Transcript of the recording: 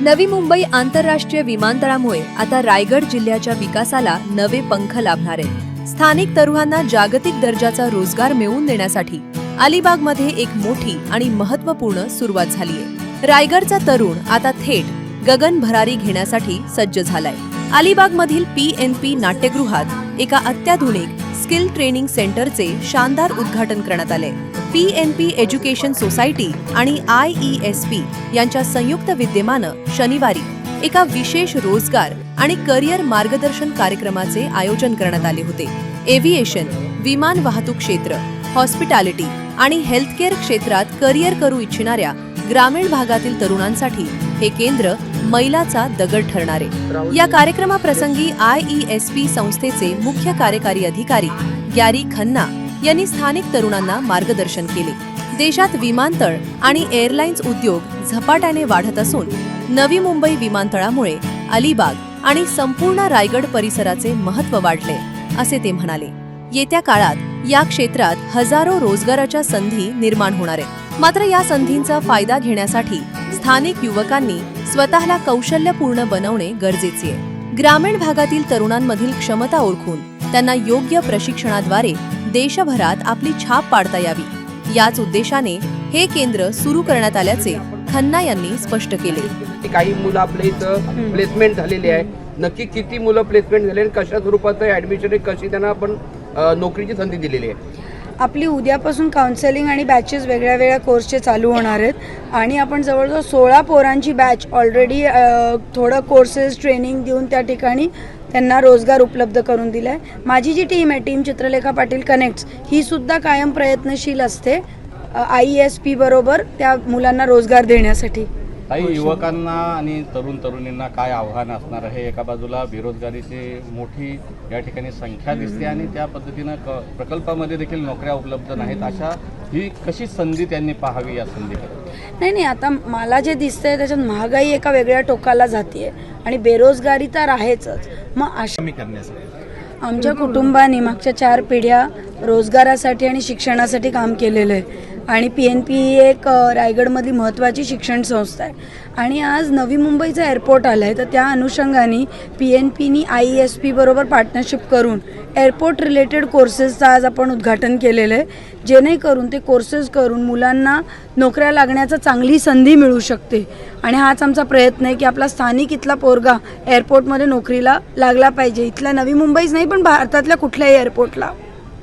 नवी मुंबई आंतरराष्ट्रीय विमानतळामुळे आता रायगड जिल्ह्याच्या विकासाला नवे पंख लाभणार आहेत। स्थानिक तरुणांना जागतिक दर्जाचा रोजगार मिळवून देण्यासाठी अलिबागमध्ये एक मोठी आणि महत्त्वपूर्ण सुरुवात झाली आहे। रायगडचा तरुण आता थेट गगन भरारी घेण्यासाठी सज्ज झालाय। अलिबागमधील PNP नाट्यगृहात एका अत्याधुनिक स्किल ट्रेनिंग सेंटरचे शानदार उद्घाटन करण्यात आले। PNP एज्युकेशन सोसायटी आणि IESP यांच्या संयुक्त विद्यमानं शनिवारी एका विशेष रोजगार आणि करिअर मार्गदर्शन कार्यक्रमाचे आयोजन करण्यात आले होते। एव्हिएशन, विमान वाहतूक क्षेत्र, हॉस्पिटॅलिटी आणि हेल्थकेअर क्षेत्रात करिअर करू इच्छिणाऱ्या ग्रामीण भागातील तरुणांसाठी हे केंद्र मैलाचा दगड ठरणार आहे। या कार्यक्रमाप्रसंगी IESP संस्थेचे मुख्य कार्यकारी अधिकारी गॅरी खन्ना यांनी स्थानिक तरुणांना मार्गदर्शन केले। देशात विमानतळ आणि एअरलाइन्स उद्योग झपाट्याने वाढत असून नवी मुंबई विमानतळामुळे अलिबाग आणि संपूर्ण रायगड परिसराचे महत्त्व वाढले, असे ते म्हणाले। येत्या काळात या क्षेत्रात हजारो रोजगाराच्या संधी निर्माण होणार आहेत। मात्र या संधींचा फायदा घेण्यासाठी स्थानिक युवकांनी स्वतःला कौशल्यपूर्ण बनवणे गरजेचे आहे। ग्रामीण भागातील तरुणांमधील क्षमता ओळखून त्यांना योग्य प्रशिक्षणाद्वारे देशभरात आपली छाप पाडता यावी, याच उद्देशाने हे केंद्र सुरू करण्यात आल्याचे खन्ना यांनी स्पष्ट केले। काही मुलं आपल्या इथं प्लेसमेंट झालेली आहे, नक्की किती मुलं प्लेसमेंट झाले, कशा स्वरूपाचं ऍडमिशन, कशी त्यांना आपण नोकरीची संधी दिलेली आहे। आपली उद्यापासून काउन्सेलिंग आणि बॅचेस वेगळ्या वेगळ्या कोर्सचे चालू होणार आहेत आणि आपण जवळजवळ 16 पोरांची बॅच ऑलरेडी थोडं कोर्सेस ट्रेनिंग देऊन त्या ठिकाणी त्यांना रोजगार उपलब्ध करून दिला आहे। माझी जी टीम आहे, टीम चित्रलेखा पाटील कनेक्ट्स, ही सुद्धा कायम प्रयत्नशील असते IESP बरोबर त्या मुलांना रोजगार देण्यासाठी। काही युवकांना आणि तरुणींना काय आव्हान असणार आहे? एका बाजूला बेरोजगारीची मोठी या ठिकाणी संख्या दिसते आणि त्या पद्धतीनं प्रकल्पामध्ये देखील नोकऱ्या उपलब्ध नाहीत, अशा ही कशी संधी त्यांनी पाहावी या संधीकडे? नाही, आता मला जे दिसतंय त्याच्यात महागाई एका वेगळ्या टोकाला जाते आणि बेरोजगारी तर आहेच। मग अशा आमच्या कुटुंबाने मागच्या 4 पिढ्या रोजगारासाठी आणि शिक्षणासाठी काम केलेलं आहे आणि PNP ही एक रायगडमधली महत्त्वाची शिक्षण संस्था आहे आणि आज नवी मुंबईचा एअरपोर्ट आला आहे, तर त्या अनुषंगाने PNPनी IESP बरोबर पार्टनरशिप करून एअरपोर्ट रिलेटेड कोर्सेसचं आज आपण उद्घाटन केलेलं आहे, जेणेकरून ते कोर्सेस करून मुलांना नोकऱ्या लागण्याचा चांगली संधी मिळू शकते। आणि हाच आमचा प्रयत्न आहे की आपला स्थानिक इथला पोरगा एअरपोर्टमध्ये नोकरीला लागला पाहिजे। इथल्या नवी मुंबईच नाही पण भारतातल्या कुठल्याही एअरपोर्टला।